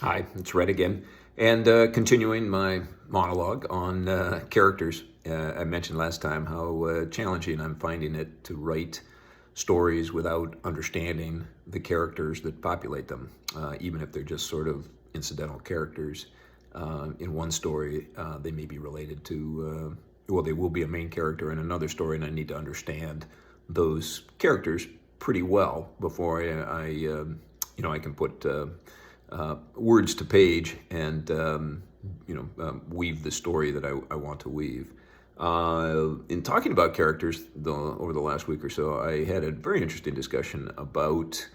Hi, it's Red again, and continuing my monologue on characters. I mentioned last time how challenging I'm finding it to write stories without understanding the characters that populate them, even if they're just sort of incidental characters. In one story, they may be related to, well, they will be a main character in another story, and I need to understand those characters pretty well before I can put words to page and weave the story that I want to weave. In talking about characters over the last week or so, I had a very interesting discussion about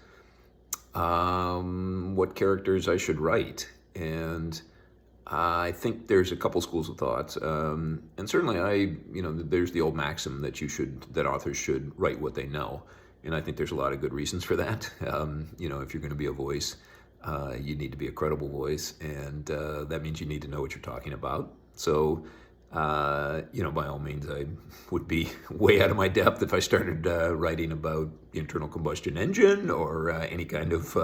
what characters I should write, and I think there's a couple schools of thought, and certainly there's the old maxim that authors should write what they know, and I think there's a lot of good reasons for that. If you're going to be a voice, you need to be a credible voice, and that means you need to know what you're talking about. So, by all means, I would be way out of my depth if I started writing about the internal combustion engine or any kind of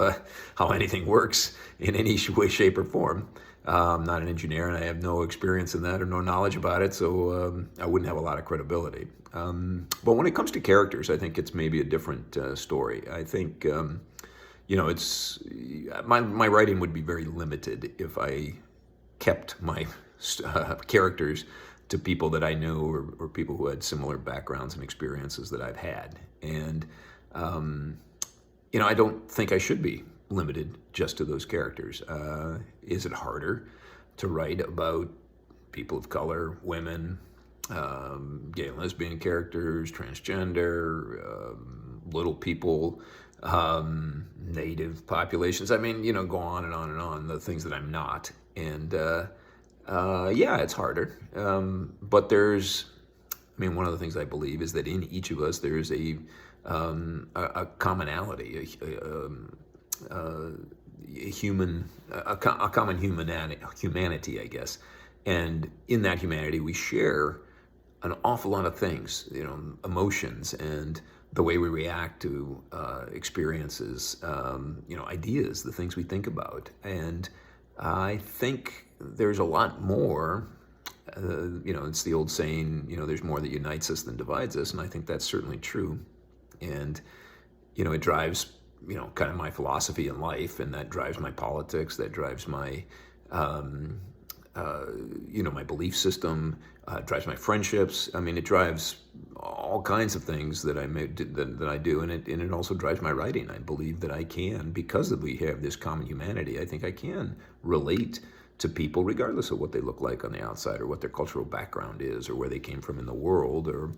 how anything works in any way, shape, or form. I'm not an engineer, and I have no experience in that or no knowledge about it, so I wouldn't have a lot of credibility. But when it comes to characters, I think it's maybe a different story. I think it's my writing would be very limited if I kept my characters to people that I knew or people who had similar backgrounds and experiences that I've had. And I don't think I should be limited just to those characters. Is it harder to write about people of color, women, gay and lesbian characters, transgender, little people, native populations? I mean, go on and on and on, the things that I'm not. And it's harder. But one of the things I believe is that in each of us there's a commonality, a common humanity, I guess. And in that humanity, we share an awful lot of things, emotions and the way we react to experiences, ideas, the things we think about. And I think there's a lot more, it's the old saying, there's more that unites us than divides us. And I think that's certainly true. And, it drives, kind of my philosophy in life, and that drives my politics, that drives my, my belief system, drives my friendships. I mean, it drives all kinds of things that I do, and it also drives my writing. I believe that I can, because we have this common humanity, I think I can relate to people regardless of what they look like on the outside, or what their cultural background is, or where they came from in the world, or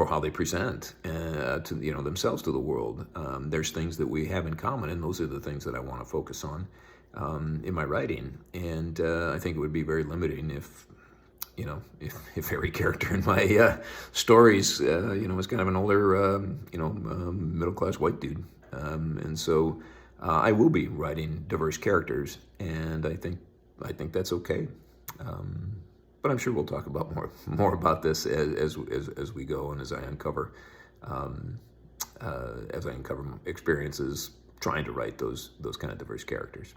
how they present to themselves to the world. There's things that we have in common, and those are the things that I want to focus on in my writing. And I think it would be very limiting if every character in my stories, was kind of an older, middle-class white dude. And so I will be writing diverse characters, and I think that's okay. But I'm sure we'll talk about more about this as we go, and as I uncover experiences trying to write those kind of diverse characters.